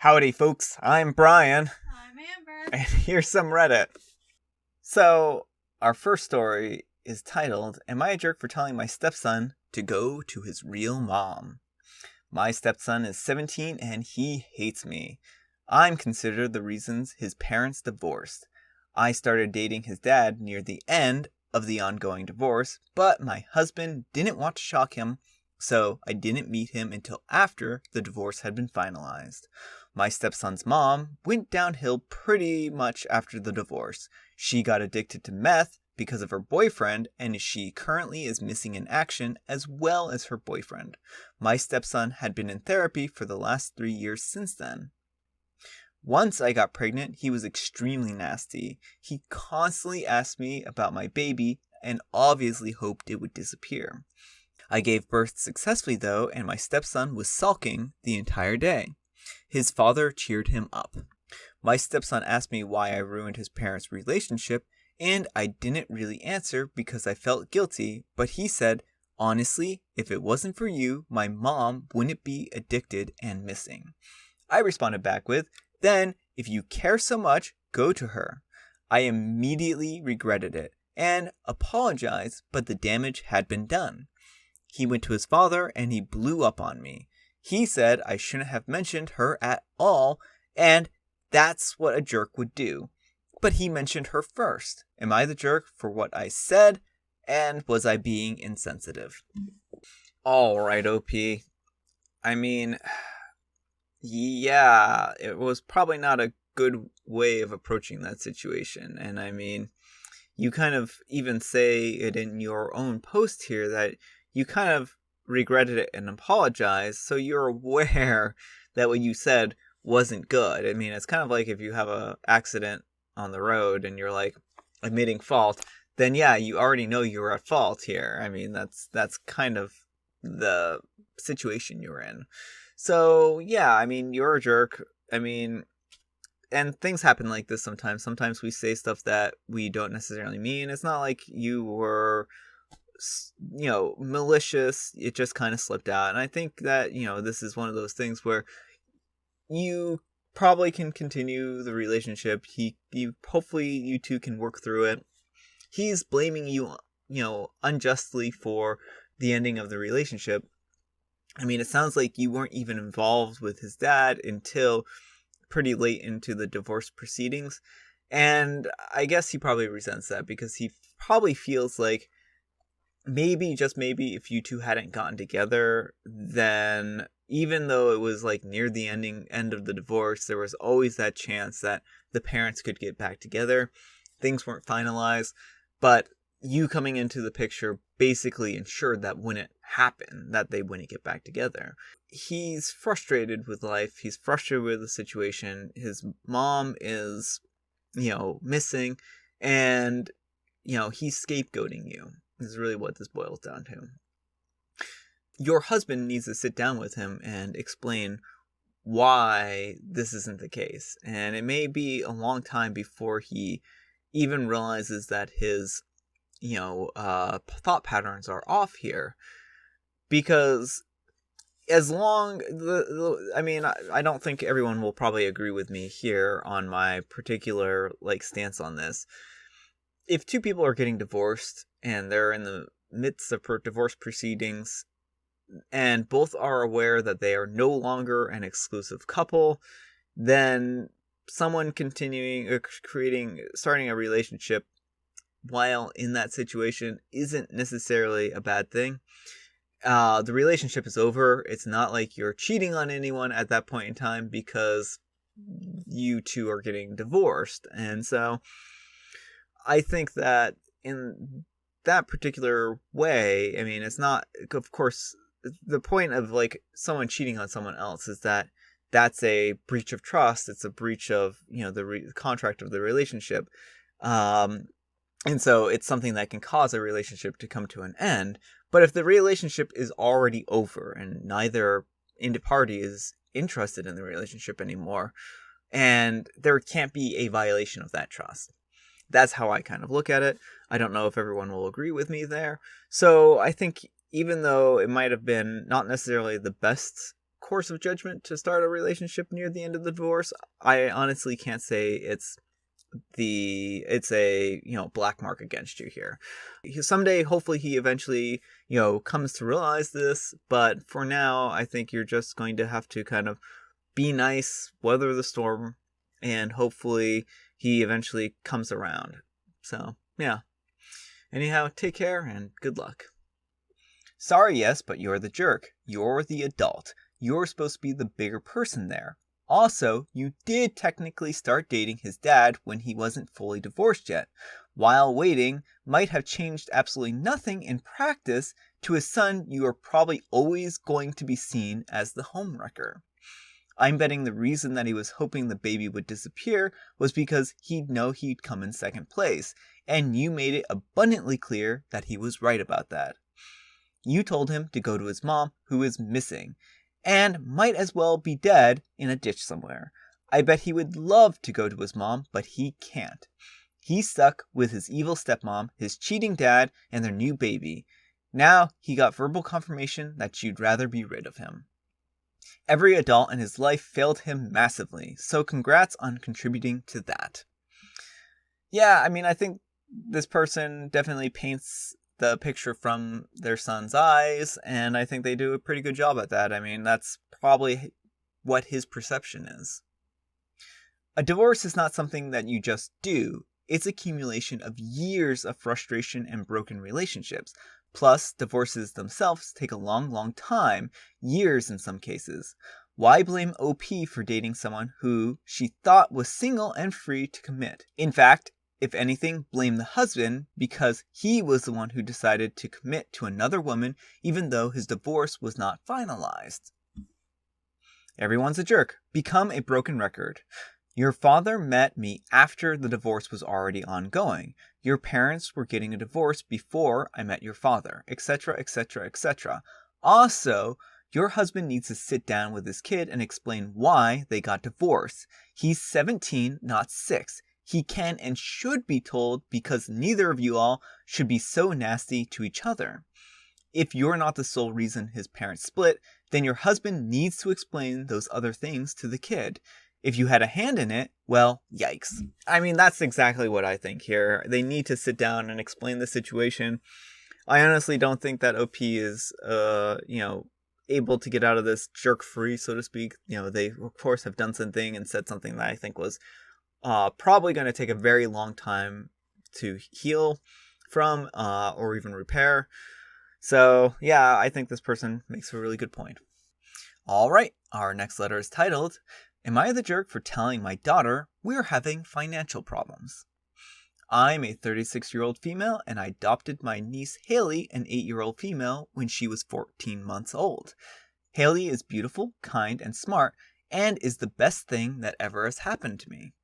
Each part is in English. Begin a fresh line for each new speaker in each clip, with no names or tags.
Howdy, folks. I'm Brian,
I'm Amber.
and here's some Reddit. So, our first story is titled, Am I a Jerk for Telling My Stepson to Go to His Real Mom? My stepson is 17 and he hates me. I'm considered the reasons his parents divorced. I started dating his dad near the end of the ongoing divorce, but my husband didn't want to shock him, so I didn't meet him until after the divorce had been finalized. My stepson's mom went downhill pretty much after the divorce. She got addicted to meth because of her boyfriend, and she currently is missing in action as well as her boyfriend. My stepson had been in therapy for the last 3 years since then. Once I got pregnant, he was extremely nasty. He constantly asked me about my baby and obviously hoped it would disappear. I gave birth successfully though, and my stepson was sulking the entire day. His father cheered him up. My stepson asked me why I ruined his parents' relationship, and I didn't really answer because I felt guilty, but he said, honestly, if it wasn't for you, my mom wouldn't be addicted and missing. I responded back with, then, if you care so much, go to her. I immediately regretted it and apologized, but the damage had been done. He went to his father and he blew up on me. He said I shouldn't have mentioned her at all, and that's what a jerk would do. But he mentioned her first. Am I the jerk for what I said? And was I being insensitive? Alright, OP. I mean, yeah, it was probably not a good way of approaching that situation. And I mean, you kind of even say it in your own post here that you kind of regretted it and apologized, so you're aware that what you said wasn't good. I mean, it's kind of like if you have an accident on the road and you're like admitting fault, then yeah, you already know you were at fault here. I mean, that's kind of the situation you're in. So yeah, I mean, you're a jerk. I mean, and things happen like this sometimes. Sometimes we say stuff that we don't necessarily mean. It's not like you were malicious. It just kind of slipped out. And I think that, this is one of those things where you probably can continue the relationship. Hopefully you two can work through it. He's blaming you, unjustly for the ending of the relationship. I mean, it sounds like you weren't even involved with his dad until pretty late into the divorce proceedings. And I guess he probably resents that because he probably feels like maybe, just maybe, if you two hadn't gotten together, then even though it was like near the end of the divorce, there was always that chance that the parents could get back together. Things weren't finalized, but you coming into the picture basically ensured that wouldn't happen, that they wouldn't get back together. He's frustrated with life. He's frustrated with the situation. His mom is, missing, and, he's scapegoating you. Is really what this boils down to. Your husband needs to sit down with him and explain why this isn't the case. And it may be a long time before he even realizes that his, thought patterns are off here. Because as long, I don't think everyone will probably agree with me here on my particular, stance on this. If two people are getting divorced and they're in the midst of divorce proceedings and both are aware that they are no longer an exclusive couple, then someone starting a relationship while in that situation isn't necessarily a bad thing. The relationship is over. It's not like you're cheating on anyone at that point in time because you two are getting divorced. And so I think that in that particular way, I mean, it's not, of course, the point of someone cheating on someone else is that that's a breach of trust. It's a breach of, the contract of the relationship. And so it's something that can cause a relationship to come to an end. But if the relationship is already over and neither party is interested in the relationship anymore, and there can't be a violation of that trust. That's how I kind of look at it. I don't know if everyone will agree with me there. So I think even though it might have been not necessarily the best course of judgment to start a relationship near the end of the divorce. I honestly can't say it's a black mark against you here. Someday, hopefully, he eventually comes to realize this, but for now, I think you're just going to have to kind of be nice, weather the storm, and hopefully he eventually comes around. So yeah, anyhow, take care and good luck. Sorry, yes, but you're the jerk. You're the adult. You're supposed to be the bigger person there. Also, you did technically start dating his dad when he wasn't fully divorced yet. While waiting might have changed absolutely nothing in practice, to his son you are probably always going to be seen as the homewrecker. I'm betting the reason that he was hoping the baby would disappear was because he'd know he'd come in second place, and you made it abundantly clear that he was right about that. You told him to go to his mom, who is missing, and might as well be dead in a ditch somewhere. I bet he would love to go to his mom, but he can't. He's stuck with his evil stepmom, his cheating dad, and their new baby. Now he got verbal confirmation that you'd rather be rid of him. Every adult in his life failed him massively, so congrats on contributing to that. Yeah, I mean, I think this person definitely paints the picture from their son's eyes, and I think they do a pretty good job at that. I mean, that's probably what his perception is. A divorce is not something that you just do. It's accumulation of years of frustration and broken relationships. Plus, divorces themselves take a long, long time, years in some cases. Why blame OP for dating someone who she thought was single and free to commit? In fact, if anything, blame the husband because he was the one who decided to commit to another woman even though his divorce was not finalized. Everyone's a jerk. Become a broken record. Your father met me after the divorce was already ongoing. Your parents were getting a divorce before I met your father, etc., etc., etc. Also, your husband needs to sit down with his kid and explain why they got divorced. He's 17, not 6. He can and should be told because neither of you all should be so nasty to each other. If you're not the sole reason his parents split, then your husband needs to explain those other things to the kid. If you had a hand in it, well, yikes. I mean, that's exactly what I think here. They need to sit down and explain the situation. I honestly don't think that OP is, able to get out of this jerk-free, so to speak. They, of course, have done something and said something that I think was probably going to take a very long time to heal from or even repair. So, yeah, I think this person makes a really good point. All right, our next letter is titled, Am I the jerk for telling my daughter we're having financial problems? I'm a 36-year-old female, and I adopted my niece Haley, an 8-year-old female, when she was 14 months old. Haley is beautiful, kind, and smart, and is the best thing that ever has happened to me.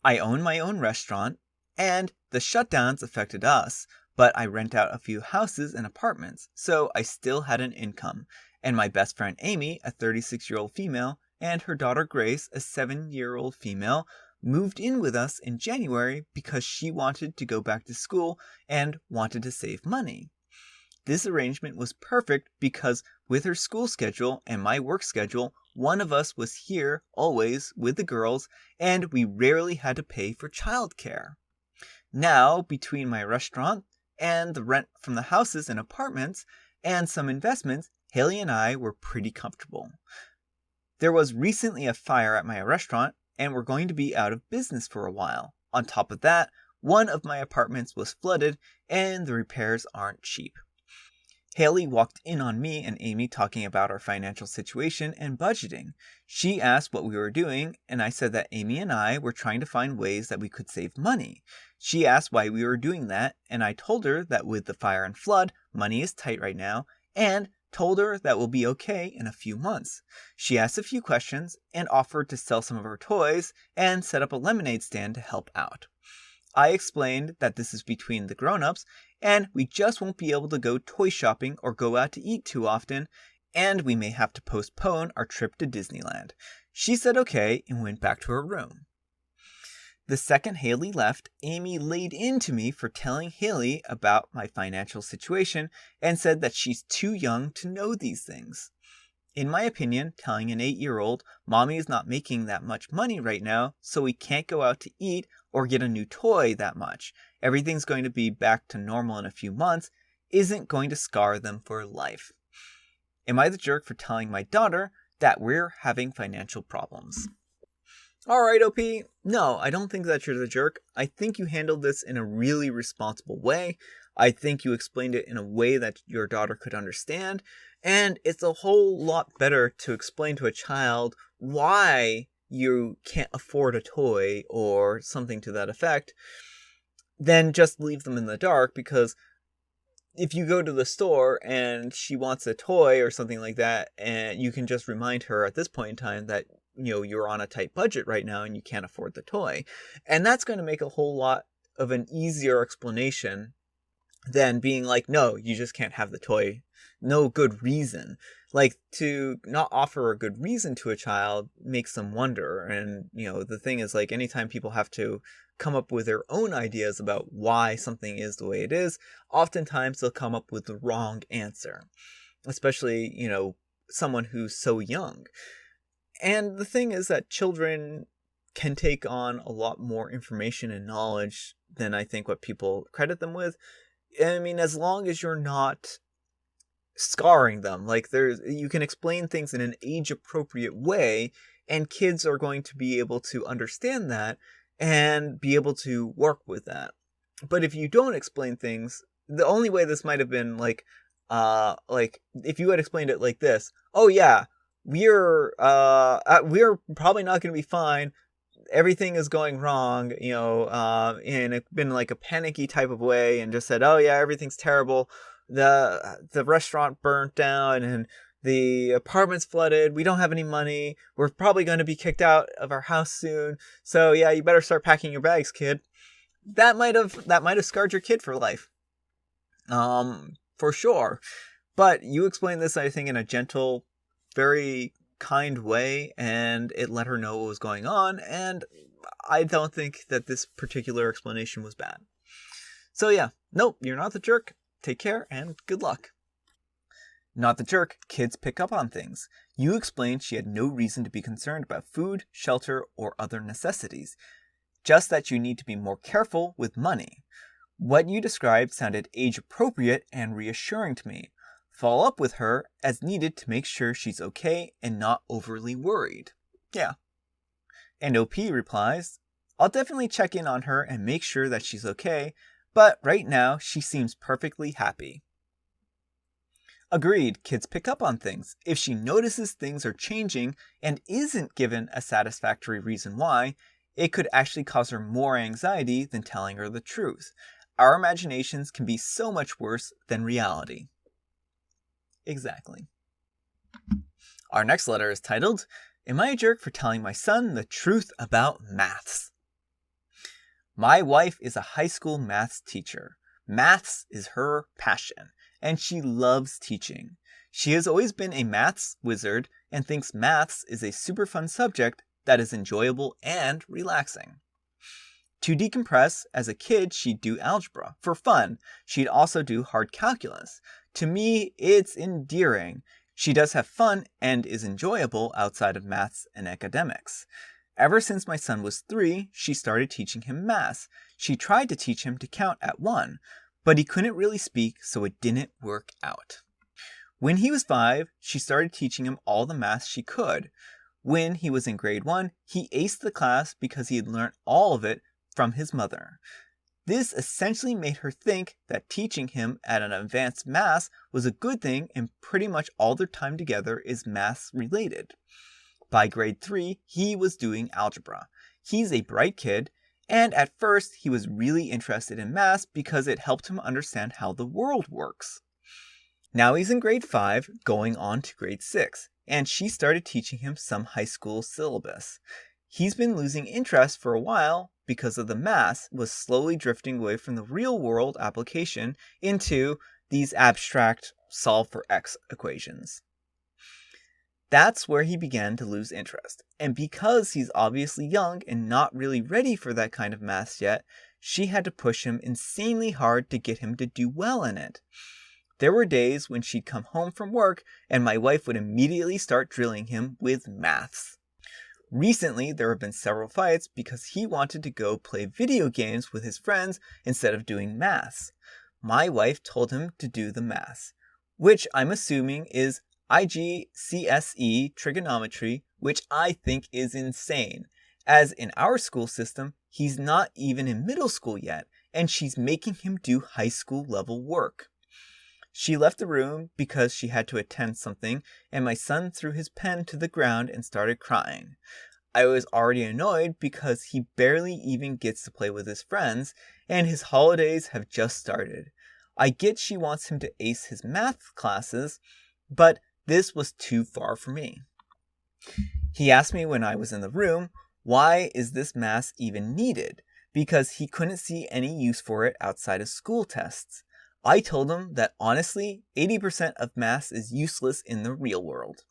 I own my own restaurant, and the shutdowns affected us, but I rent out a few houses and apartments, so I still had an income. And my best friend Amy, a 36-year-old female, and her daughter Grace, a 7-year-old female, moved in with us in January because she wanted to go back to school and wanted to save money. This arrangement was perfect because with her school schedule and my work schedule, one of us was here always with the girls, and we rarely had to pay for childcare. Now, between my restaurant and the rent from the houses and apartments and some investments, Haley and I were pretty comfortable. There was recently a fire at my restaurant, and we're going to be out of business for a while. On top of that, one of my apartments was flooded, and the repairs aren't cheap. Haley walked in on me and Amy talking about our financial situation and budgeting. She asked what we were doing, and I said that Amy and I were trying to find ways that we could save money. She asked why we were doing that, and I told her that with the fire and flood, money is tight right now, and told her that we'll be okay in a few months. She asked a few questions and offered to sell some of her toys and set up a lemonade stand to help out. I explained that this is between the grown-ups and we just won't be able to go toy shopping or go out to eat too often, and we may have to postpone our trip to Disneyland. She said okay and went back to her room. The second Haley left, Amy laid into me for telling Haley about my financial situation and said that she's too young to know these things. In my opinion, telling an 8-year-old, Mommy is not making that much money right now, so we can't go out to eat or get a new toy that much. Everything's going to be back to normal in a few months, isn't going to scar them for life. Am I the jerk for telling my daughter that we're having financial problems? Alright, OP. No, I don't think that you're the jerk. I think you handled this in a really responsible way. I think you explained it in a way that your daughter could understand. And it's a whole lot better to explain to a child why you can't afford a toy or something to that effect than just leave them in the dark, because if you go to the store and she wants a toy or something like that, and you can just remind her at this point in time that, you're on a tight budget right now and you can't afford the toy. And that's going to make a whole lot of an easier explanation than being like, no, you just can't have the toy. No good reason. Like, to not offer a good reason to a child makes them wonder. And, the thing is, like, anytime people have to come up with their own ideas about why something is the way it is, oftentimes they'll come up with the wrong answer. Especially, someone who's so young. And the thing is that children can take on a lot more information and knowledge than I think what people credit them with. I mean, as long as you're not scarring them, like, you can explain things in an age-appropriate way, and kids are going to be able to understand that and be able to work with that. But if you don't explain things, the only way this might have been like if you had explained it like this: oh yeah, we're probably not going to be fine. Everything is going wrong, and it's been like a panicky type of way, and just said, oh yeah, everything's terrible. The restaurant burnt down and the apartment's flooded. We don't have any money. We're probably going to be kicked out of our house soon. So yeah, you better start packing your bags, kid. That might have scarred your kid for life. For sure. But you explained this, I think, in a gentle, very kind way, and it let her know what was going on, and I don't think that this particular explanation was bad. So yeah, nope, you're not the jerk. Take care, and good luck. Not the jerk, kids pick up on things. You explained she had no reason to be concerned about food, shelter, or other necessities, just that you need to be more careful with money. What you described sounded age-appropriate and reassuring to me. Follow up with her as needed to make sure she's okay and not overly worried. Yeah. And OP replies, I'll definitely check in on her and make sure that she's okay, but right now she seems perfectly happy. Agreed, kids pick up on things. If she notices things are changing and isn't given a satisfactory reason why, it could actually cause her more anxiety than telling her the truth. Our imaginations can be so much worse than reality. Exactly. Our next letter is titled, Am I a jerk for telling my son the truth about maths? My wife is a high school maths teacher. Maths is her passion, and she loves teaching. She has always been a maths wizard and thinks maths is a super fun subject that is enjoyable and relaxing. To decompress, as a kid, she'd do algebra. For fun, she'd also do hard calculus. To me, it's endearing. She does have fun and is enjoyable outside of maths and academics. Ever since my son was 3, she started teaching him maths. She tried to teach him to count at 1, but he couldn't really speak, so it didn't work out. When he was 5, she started teaching him all the maths she could. When he was in grade 1, he aced the class because he had learned all of it from his mother. This essentially made her think that teaching him at an advanced maths was a good thing, and pretty much all their time together is maths related. By grade 3, he was doing algebra. He's a bright kid, and at first he was really interested in maths because it helped him understand how the world works. Now he's in grade 5, going on to grade 6, and she started teaching him some high school syllabus. He's been losing interest for a while because of the maths was slowly drifting away from the real world application into these abstract solve for X equations. That's where he began to lose interest. And because he's obviously young and not really ready for that kind of maths yet, she had to push him insanely hard to get him to do well in it. There were days when she'd come home from work and my wife would immediately start drilling him with maths. Recently, there have been several fights because he wanted to go play video games with his friends instead of doing maths. My wife told him to do the maths, which I'm assuming is IGCSE trigonometry, which I think is insane, as in our school system, he's not even in middle school yet, and she's making him do high school level work. She left the room because she had to attend something, and my son threw his pen to the ground and started crying. I was already annoyed because he barely even gets to play with his friends, and his holidays have just started. I get she wants him to ace his math classes, but this was too far for me. He asked me when I was in the room, why is this math even needed? Because he couldn't see any use for it outside of school tests. I told him that honestly, 80% of math is useless in the real world.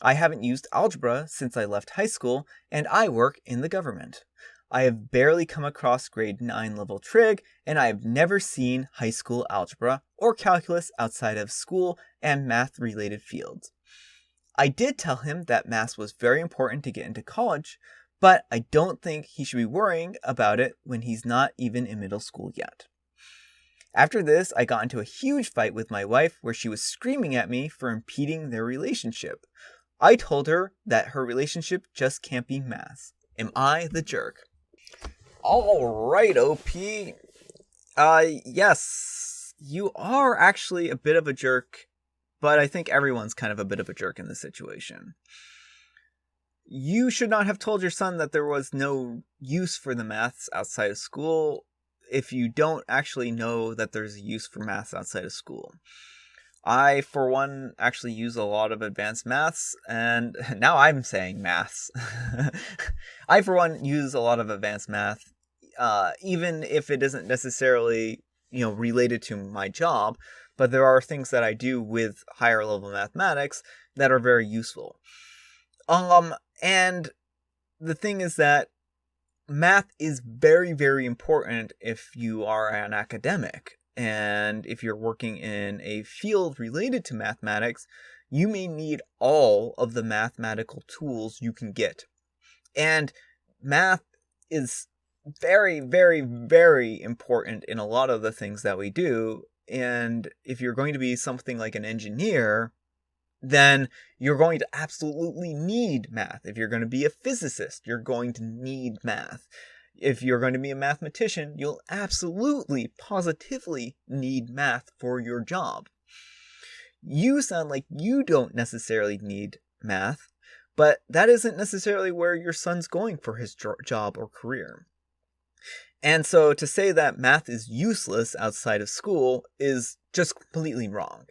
I haven't used algebra since I left high school, and I work in the government. I have barely come across grade 9 level trig, and I have never seen high school algebra or calculus outside of school and math-related fields. I did tell him that math was very important to get into college, but I don't think he should be worrying about it when he's not even in middle school yet. After this, I got into a huge fight with my wife where she was screaming at me for impeding their relationship. I told her that her relationship just can't be math. Am I the jerk? Alright, OP. Yes, you are actually a bit of a jerk, but I think everyone's kind of a bit of a jerk in this situation. You should not have told your son that there was no use for the maths outside of school if you don't actually know that there's a use for maths outside of school. I, for one, actually use a lot of advanced maths, and now I'm saying maths. I, for one, use a lot of advanced math, even if it isn't necessarily, related to my job, but there are things that I do with higher level mathematics that are very useful. And the thing is that math is very, very important if you are an academic. And if you're working in a field related to mathematics, you may need all of the mathematical tools you can get. And math is very, very, very important in a lot of the things that we do. And if you're going to be something like an engineer, then you're going to absolutely need math. If you're going to be a physicist, you're going to need math. If you're going to be a mathematician, you'll absolutely, positively need math for your job. You sound like you don't necessarily need math, but that isn't necessarily where your son's going for his job or career. And so to say that math is useless outside of school is just completely wrong.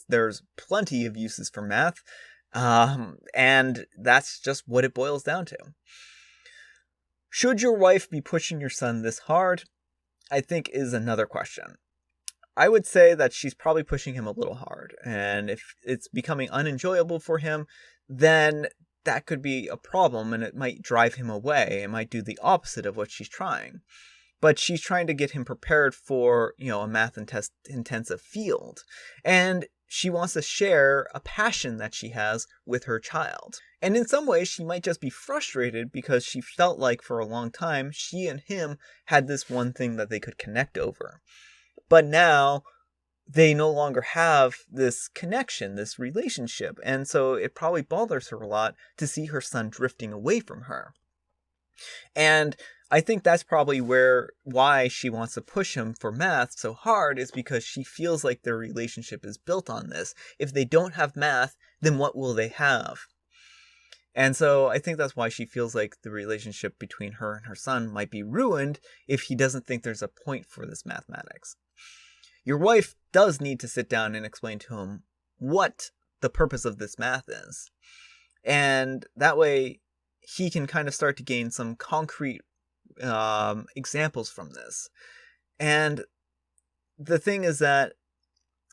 There's plenty of uses for math, and that's just what it boils down to. Should your wife be pushing your son this hard? I think is another question. I would say that she's probably pushing him a little hard, and if it's becoming unenjoyable for him, then that could be a problem, and it might drive him away. It might do the opposite of what she's trying. But she's trying to get him prepared for, a math-intensive field. And she wants to share a passion that she has with her child. And in some ways, she might just be frustrated because she felt like for a long time, she and him had this one thing that they could connect over. But now, they no longer have this connection, this relationship. And so it probably bothers her a lot to see her son drifting away from her. And I think that's probably why she wants to push him for math so hard, is because she feels like their relationship is built on this. If they don't have math, then what will they have? And so I think that's why she feels like the relationship between her and her son might be ruined if he doesn't think there's a point for this mathematics. Your wife does need to sit down and explain to him what the purpose of this math is. And that way he can kind of start to gain some concrete examples from this. And the thing is that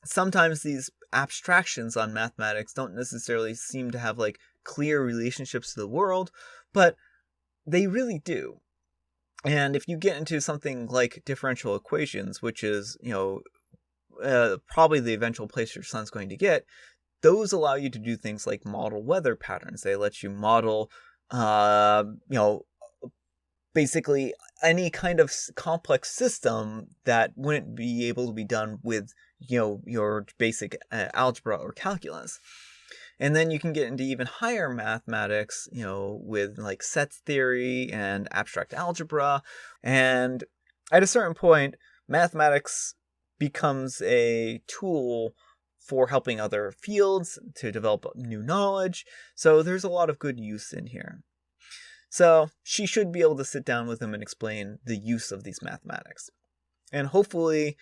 sometimes these abstractions on mathematics don't necessarily seem to have clear relationships to the world, but they really do. And if you get into something like differential equations, which is, probably the eventual place your son's going to get, those allow you to do things like model weather patterns. They let you model, basically any kind of complex system that wouldn't be able to be done with, your basic algebra or calculus. And then you can get into even higher mathematics, with like sets theory and abstract algebra. And at a certain point, mathematics becomes a tool for helping other fields to develop new knowledge. So there's a lot of good use in here. So she should be able to sit down with him and explain the use of these mathematics. And hopefully,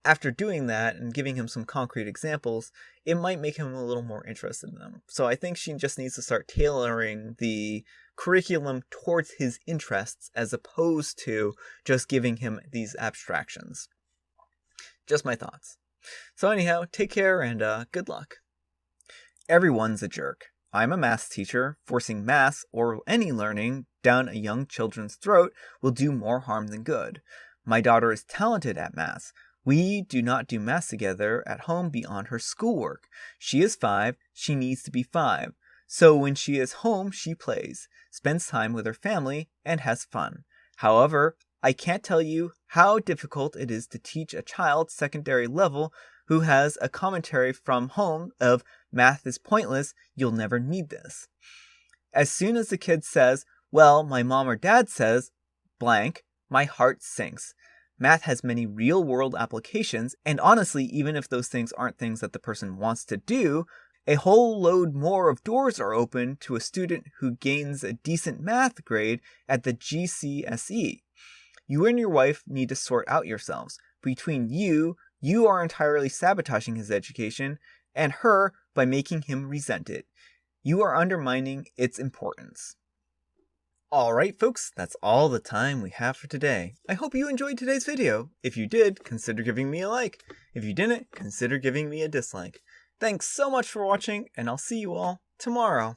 after doing that and giving him some concrete examples, it might make him a little more interested in them. So I think she just needs to start tailoring the curriculum towards his interests as opposed to just giving him these abstractions. Just my thoughts. So anyhow, take care and good luck. Everyone's a jerk. I'm a math teacher. Forcing math or any learning down a young children's throat will do more harm than good. My daughter is talented at math. We do not do math together at home beyond her schoolwork. She is 5. She needs to be 5. So when she is home, she plays, spends time with her family, and has fun. However, I can't tell you how difficult it is to teach a child secondary level who has a commentary from home of math is pointless, you'll never need this. As soon as the kid says, well, my mom or dad says, blank, my heart sinks. Math has many real-world applications, and honestly, even if those things aren't things that the person wants to do, a whole load more of doors are open to a student who gains a decent math grade at the GCSE. You and your wife need to sort out yourselves. Between you are entirely sabotaging his education, and her by making him resent it. You are undermining its importance. Alright folks, that's all the time we have for today. I hope you enjoyed today's video. If you did, consider giving me a like. If you didn't, consider giving me a dislike. Thanks so much for watching, and I'll see you all tomorrow.